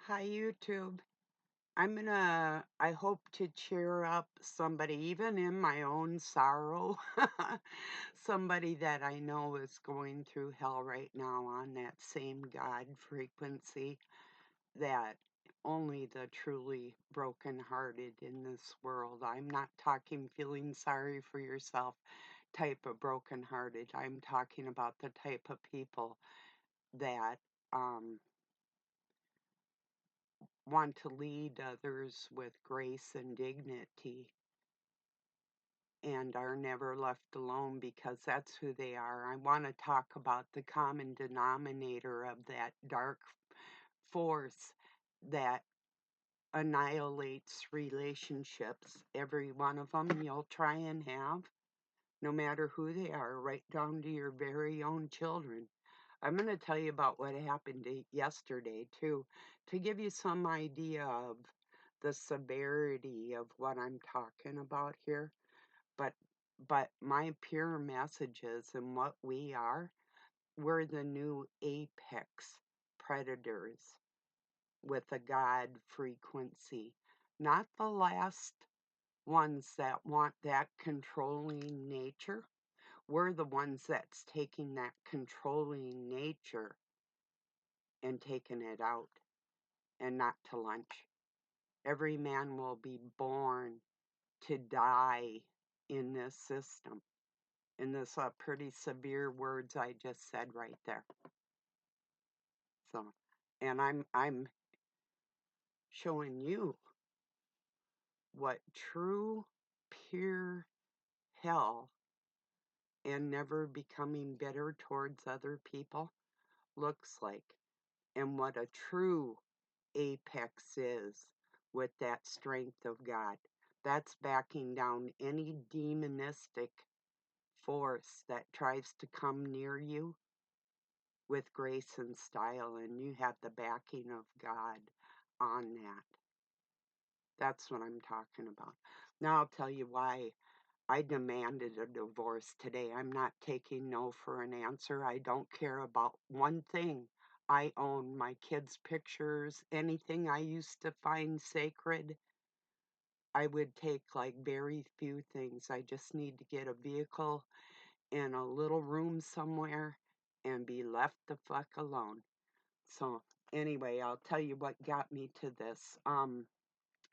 Hi, YouTube. I hope to cheer up somebody, even in my own sorrow. Somebody that I know is going through hell right now on that same God frequency that only the truly brokenhearted in this world. I'm not talking feeling sorry for yourself type of brokenhearted. I'm talking about the type of people that, um, want to lead others with grace and dignity and are never left alone because that's who they are. I want to talk about the common denominator of that dark force that annihilates relationships. Every one of them you'll try and have, no matter who they are, right down to your very own children. I'm going to tell you about what happened yesterday, too, to give you some idea of the severity of what I'm talking about here. But my pure messages and what we are, we're the new apex predators with a God frequency, not the last ones that want that controlling nature. We're the ones that's taking that controlling nature and taking it out and not to lunch. Every man will be born to die in this system. And this pretty severe words I just said right there. So, and I'm showing you what true pure hell and never becoming bitter towards other people looks like, and what a true apex is with that strength of God. That's backing down any demonistic force that tries to come near you with grace and style, and you have the backing of God on that. That's what I'm talking about. Now I'll tell you why I demanded a divorce today. I'm not taking no for an answer. I don't care about one thing. I own my kids' pictures, anything I used to find sacred. I would take like very few things. I just need to get a vehicle in a little room somewhere and be left the fuck alone. So anyway, I'll tell you what got me to this.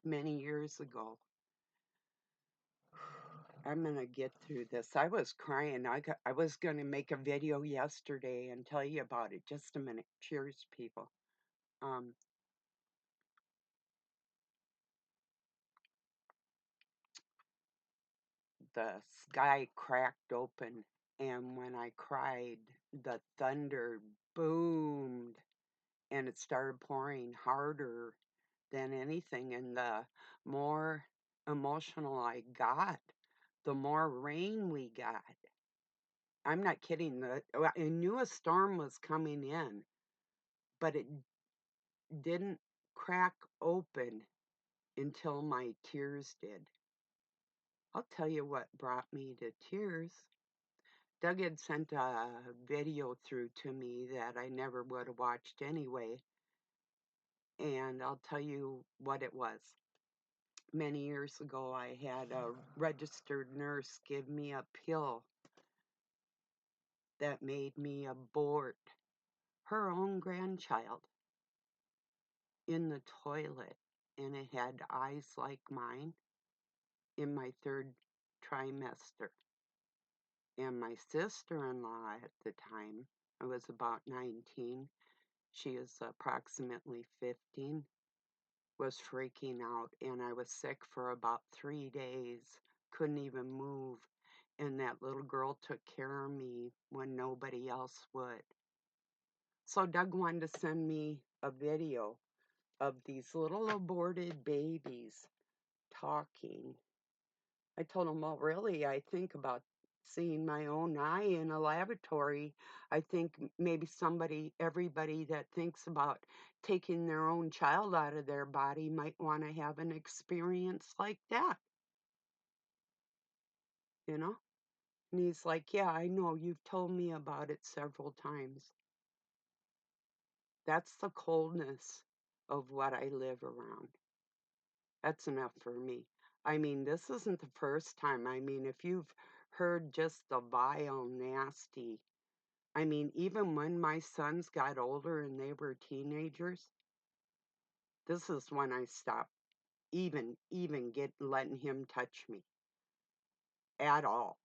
Many years ago, I'm gonna get through this. I was crying. I was gonna make a video yesterday and tell you about it. Just a minute. Cheers, people. Um, the sky cracked open, and when I cried, the thunder boomed, and it started pouring harder than anything. And the more emotional I got, the more rain we got. I'm not kidding. I knew a storm was coming in, but it didn't crack open until my tears did. I'll tell you what brought me to tears. Doug had sent a video through to me that I never would have watched anyway, and I'll tell you what it was. Many years ago, I had a registered nurse give me a pill that made me abort her own grandchild in the toilet, and it had eyes like mine in my third trimester. And my sister-in-law at the time, I was about 19, she is approximately 15, was freaking out, and I was sick for about 3 days, couldn't even move, and that little girl took care of me when nobody else would. So Doug wanted to send me a video of these little aborted babies talking. I told him, well, really, I think about seeing my own eye in a laboratory. I think maybe everybody that thinks about taking their own child out of their body might want to have an experience like that, you know? And he's like, yeah, I know. You've told me about it several times. That's the coldness of what I live around. That's enough for me. I mean, this isn't the first time. I mean, if you've heard just the vile, nasty, I mean, even when my sons got older and they were teenagers, this is when I stopped even get letting him touch me at all.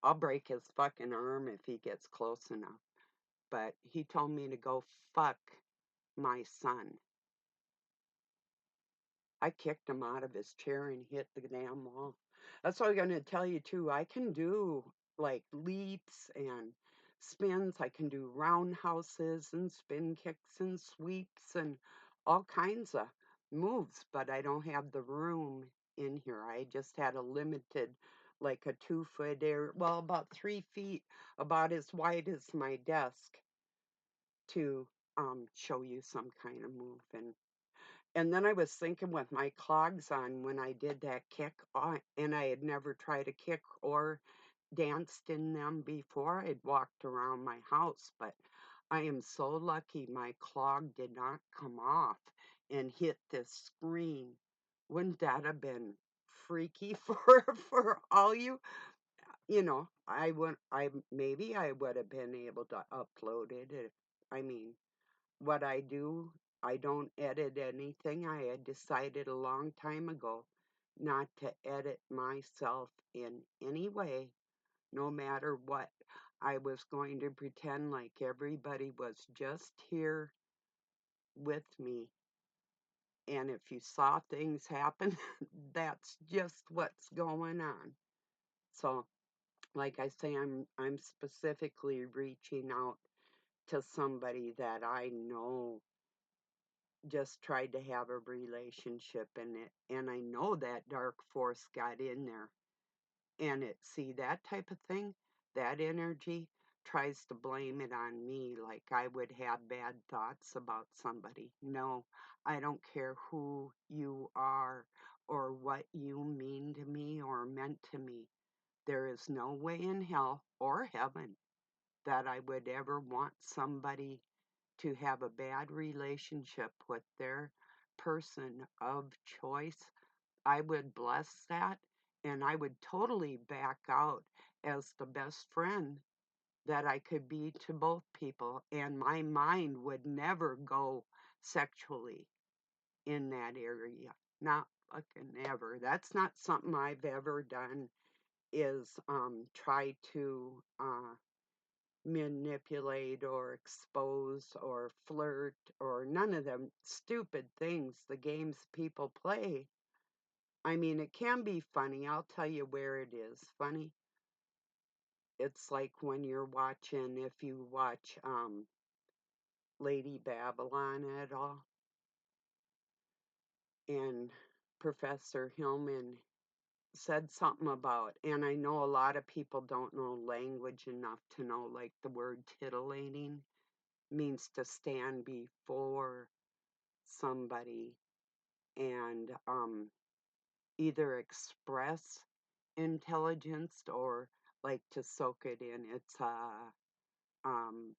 I'll break his fucking arm if he gets close enough. But he told me to go fuck my son. I kicked him out of his chair and hit the damn wall. That's what I'm going to tell you, too. I can do like leaps and spins. I can do roundhouses and spin kicks and sweeps and all kinds of moves, but I don't have the room in here. I just had a limited, like a 2 foot area, well, about 3 feet, about as wide as my desk to show you some kind of move. And then I was thinking with my clogs on when I did that kick, and I had never tried a kick or danced in them before. I'd walked around my house, but I am so lucky my clog did not come off and hit this screen. Wouldn't that have been freaky for all you? You know, I maybe I would have been able to upload it if, I mean, what I do, I don't edit anything. I had decided a long time ago not to edit myself in any way, no matter what. I was going to pretend like everybody was just here with me. And if you saw things happen, that's just what's going on. So, like I say, I'm specifically reaching out to somebody that I know just tried to have a relationship in it, and I know that dark force got in there. And it, see, that type of thing, that energy tries to blame it on me, like I would have bad thoughts about somebody. No, I don't care who you are or what you mean to me or meant to me. There is no way in hell or heaven that I would ever want somebody to have a bad relationship with their person of choice. I would bless that, and I would totally back out as the best friend that I could be to both people, and my mind would never go sexually in that area. Not fucking ever. That's not something I've ever done, is try to manipulate or expose or flirt or none of them stupid things, the games people play. I mean, it can be funny. I'll tell you where it is funny. It's like when you're watching, if you watch Lady Babylon at all, and Professor Hillman said something about, and I know a lot of people don't know language enough to know, like the word titillating means to stand before somebody and either express intelligence or like to soak it in. It's um,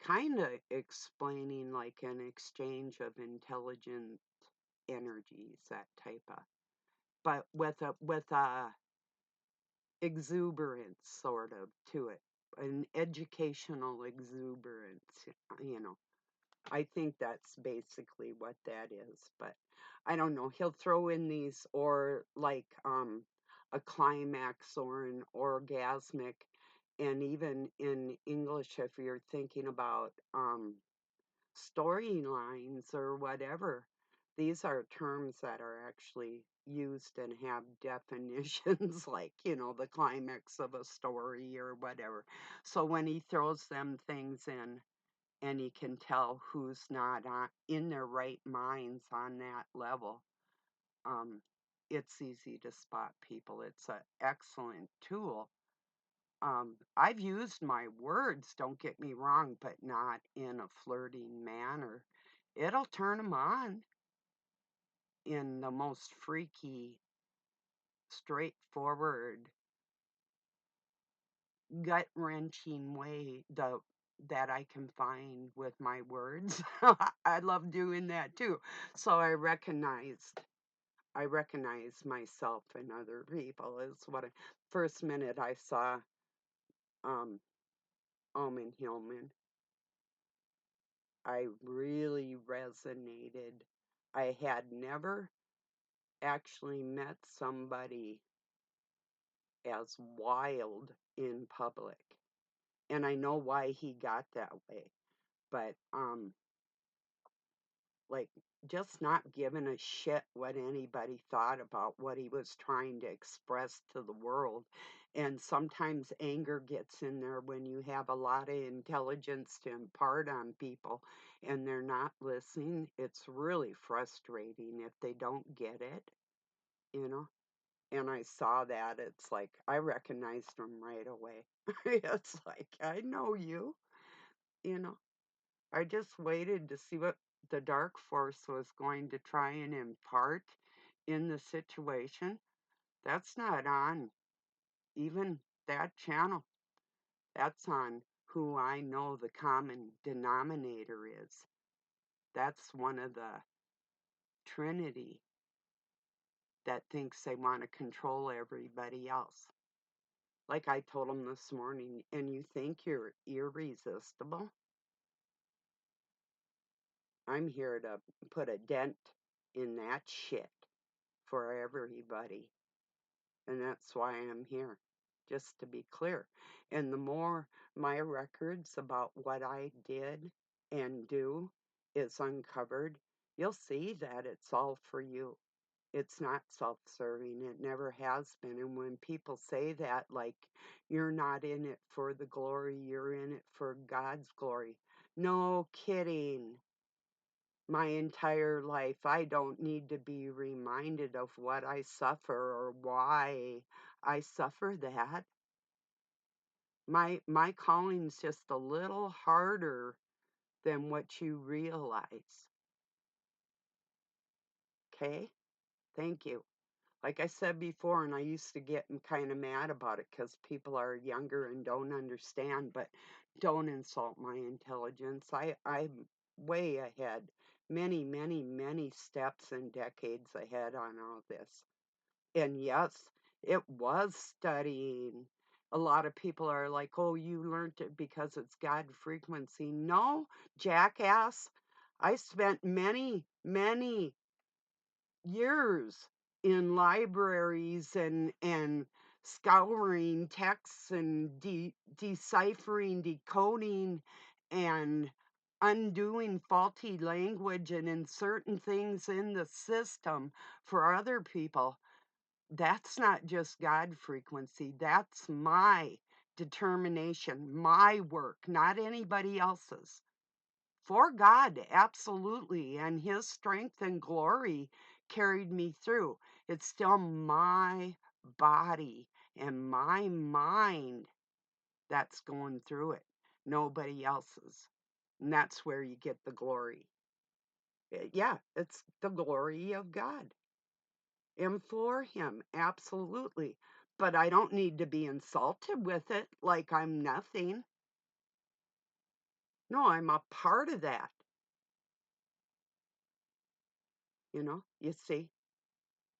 kind of explaining like an exchange of intelligent energies, that type of, but with a exuberance sort of to it, an educational exuberance, you know. I think that's basically what that is, but I don't know. He'll throw in these or like a climax or an orgasmic, and even in English, if you're thinking about storylines or whatever, these are terms that are actually used and have definitions, like, you know, the climax of a story or whatever. So when he throws them things in, and you can tell who's not in their right minds on that level. Um, it's easy to spot people. It's an excellent tool. I've used my words, don't get me wrong, but not in a flirting manner. It'll turn them on in the most freaky, straightforward, gut wrenching way. that I can find with my words. I love doing that too. So I recognize myself and other people is what I first minute I saw um Omen Hillman. I really resonated. I had never actually met somebody as wild in public. And I know why he got that way. But like just not giving a shit what anybody thought about what he was trying to express to the world. And sometimes anger gets in there when you have a lot of intelligence to impart on people and they're not listening. It's really frustrating if they don't get it, you know. And I saw that. It's like I recognized him right away. It's like, I know you, you know. I just waited to see what the dark force was going to try and impart in the situation. That's not on even that channel. That's on who I know the common denominator is. That's one of the Trinity that thinks they want to control everybody else. Like I told them this morning, and you think you're irresistible? I'm here to put a dent in that shit for everybody. And that's why I'm here, just to be clear. And the more my records about what I did and do is uncovered, you'll see that it's all for you. It's not self serving. It never has been. And when people say that, like, you're not in it for the glory, you're in it for God's glory. No kidding. My entire life, I don't need to be reminded of what I suffer or why I suffer that. My calling's just a little harder than what you realize. Okay? Thank you. Like I said before, and I used to get kind of mad about it because people are younger and don't understand, but don't insult my intelligence. I'm way ahead, many, many, many steps and decades ahead on all this. And yes, it was studying. A lot of people are like, oh, you learned it because it's God frequency. No, jackass. I spent many, many years in libraries and scouring texts and deciphering, decoding, and undoing faulty language and inserting things in the system for other people. That's not just God frequency. That's my determination, my work, not anybody else's. For God, absolutely. And His strength and glory carried me through. It's still my body and my mind that's going through it, nobody else's. And that's where you get the glory. Yeah, it's the glory of God. And for Him, absolutely. But I don't need to be insulted with it like I'm nothing. No, I'm a part of that, you see.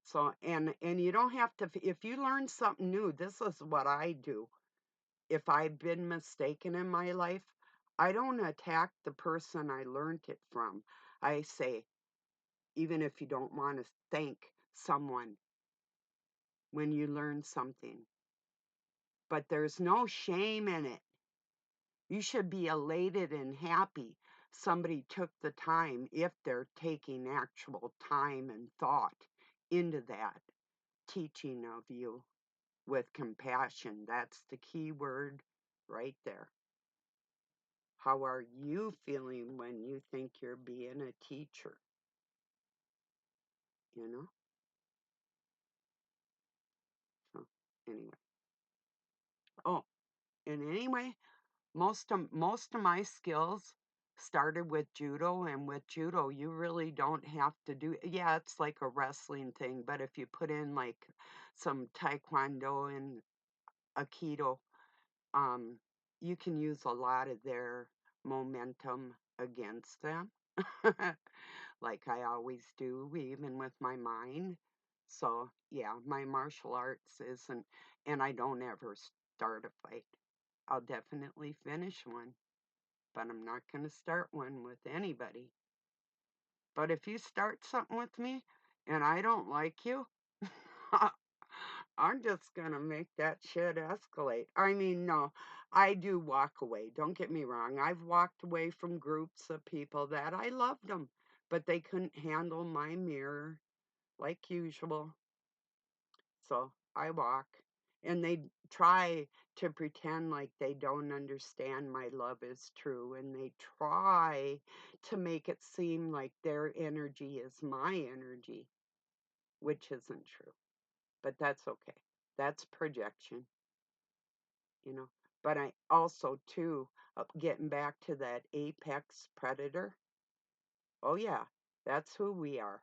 So, and you don't have to, if you learn something new, this is what I do. If I've been mistaken in my life, I don't attack the person I learned it from. I say, even if you don't want to thank someone when you learn something, but there's no shame in it. You should be elated and happy somebody took the time, if they're taking actual time and thought into that teaching of you with compassion. That's the key word right there. How are you feeling when you think you're being a teacher? You know? So, anyway. Oh, and anyway, most of my skills started with judo, and with judo you really don't have to do, yeah, it's like a wrestling thing, but if you put in like some taekwondo and aikido, um you can use a lot of their momentum against them, like I always do, even with my mind. So, yeah, my martial arts isn't, and I don't ever start a fight. I'll definitely finish one, but I'm not going to start one with anybody. But if you start something with me and I don't like you, I'm just gonna make that shit escalate. I mean, no, I do walk away. Don't get me wrong. I've walked away from groups of people that I loved them, but they couldn't handle my mirror like usual. So I walk. And they try to pretend like they don't understand my love is true. And they try to make it seem like their energy is my energy, which isn't true. But that's okay. That's projection, you know. But I also, too, getting back to that apex predator, oh, yeah, that's who we are.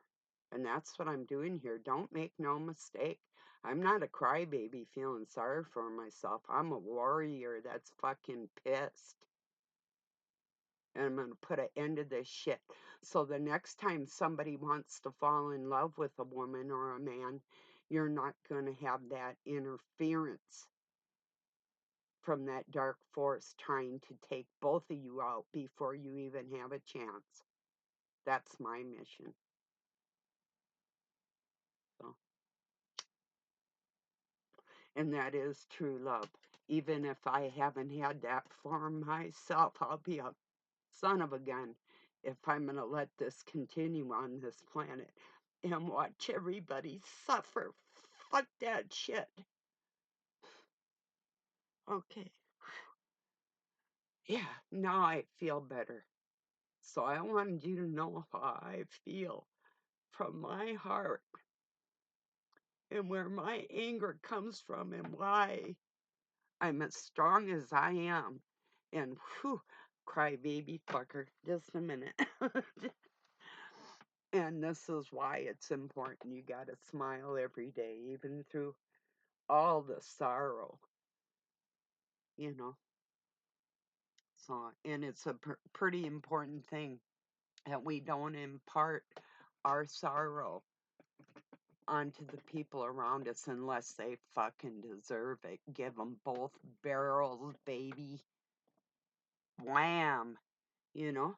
And that's what I'm doing here. Don't make no mistake. I'm not a crybaby feeling sorry for myself. I'm a warrior that's fucking pissed. And I'm going to put an end to this shit. So the next time somebody wants to fall in love with a woman or a man, you're not going to have that interference from that dark force trying to take both of you out before you even have a chance. That's my mission. So, and that is true love. Even if I haven't had that for myself, I'll be a son of a gun if I'm going to let this continue on this planet and watch everybody suffer. Fuck that shit. Okay. Yeah, now I feel better. So I wanted you to know how I feel from my heart and where my anger comes from and why I'm as strong as I am. And whew, cry baby fucker, just a minute. And this is why it's important. You got to smile every day, even through all the sorrow, you know. So, and it's a pretty important thing that we don't impart our sorrow onto the people around us unless they fucking deserve it. Give them both barrels, baby. Wham, you know?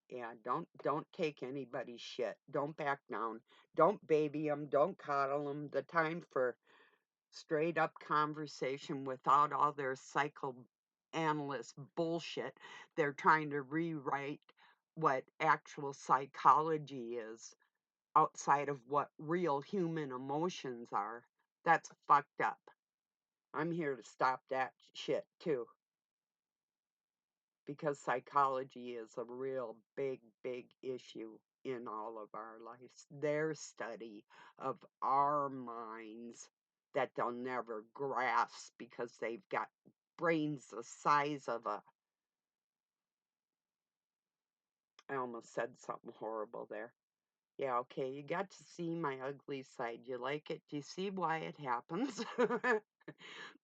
Yeah, don't take anybody's shit. Don't back down. Don't baby them. Don't coddle them. The time for straight up conversation without all their psychoanalyst bullshit. They're trying to rewrite what actual psychology is outside of what real human emotions are. That's fucked up. I'm here to stop that shit too. Because psychology is a real big issue in all of our lives. Their study of our minds that they'll never grasp because they've got brains the size of a. I almost said something horrible there. Yeah, okay, you got to see my ugly side. You like it? Do you see why it happens?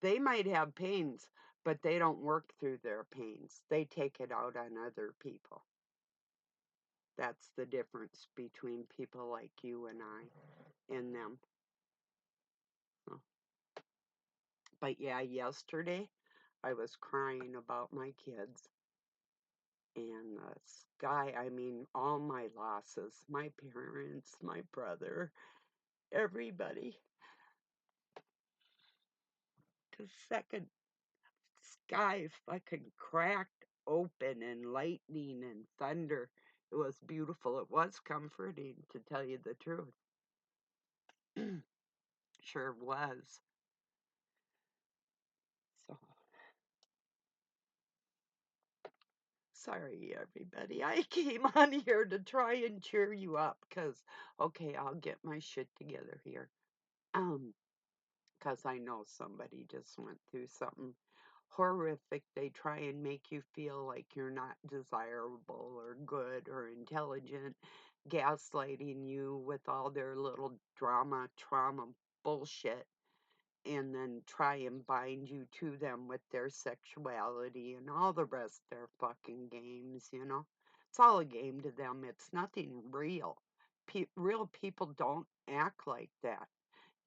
They might have pains, but they don't work through their pains. They take it out on other people. That's the difference between people like you and I and them. So, but yeah, yesterday I was crying about my kids and this guy, I mean, all my losses, my parents, my brother, everybody. The second sky fucking cracked open and lightning and thunder. It was beautiful. It was comforting, to tell you the truth. Sure was. So, sorry, everybody. I came on here to try and cheer you up because, okay, I'll get my shit together here. Um, because I know somebody just went through something horrific. They try and make you feel like you're not desirable or good or intelligent, gaslighting you with all their little drama, trauma bullshit. and then try and bind you to them with their sexuality and all the rest of their fucking games, you know? It's all a game to them. It's nothing real. Real people don't act like that.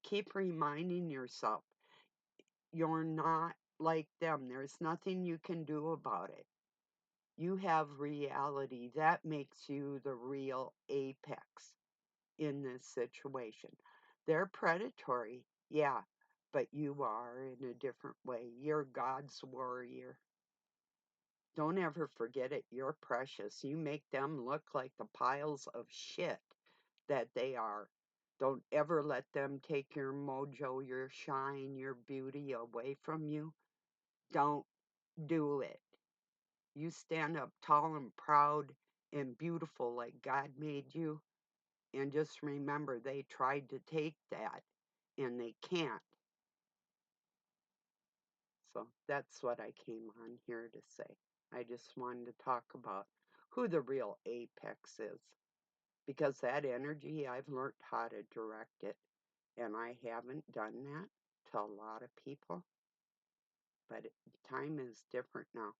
Keep reminding yourself you're not like them. There's nothing you can do about it. You have reality. That makes you the real apex in this situation. They're predatory, yeah, but you are in a different way. You're God's warrior. Don't ever forget it. You're precious. You make them look like the piles of shit that they are. Don't ever let them take your mojo, your shine, your beauty away from you. Don't do it. You stand up tall and proud and beautiful like God made you. And just remember, they tried to take that and they can't. So that's what I came on here to say. I just wanted to talk about who the real apex is. Because that energy, I've learned how to direct it. And I haven't done that to a lot of people. But time is different now.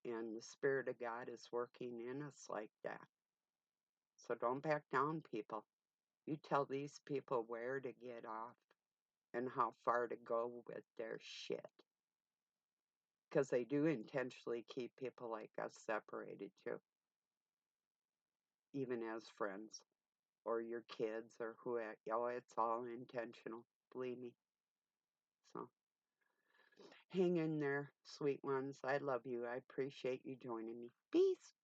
And the Spirit of God is working in us like that. So don't back down, people. You tell these people where to get off and how far to go with their shit. Because they do intentionally keep people like us separated too, even as friends or your kids or whoever. Oh, it's all intentional, believe me. So hang in there, sweet ones. I love you. I appreciate you joining me. Peace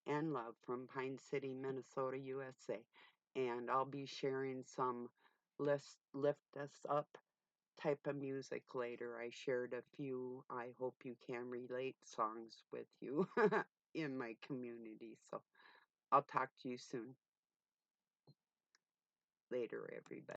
and love from Pine City, Minnesota, USA. And I'll be sharing some lift us up type of music later. I shared a few I hope you can relate songs with you in my community. So I'll talk to you soon. Later, everybody.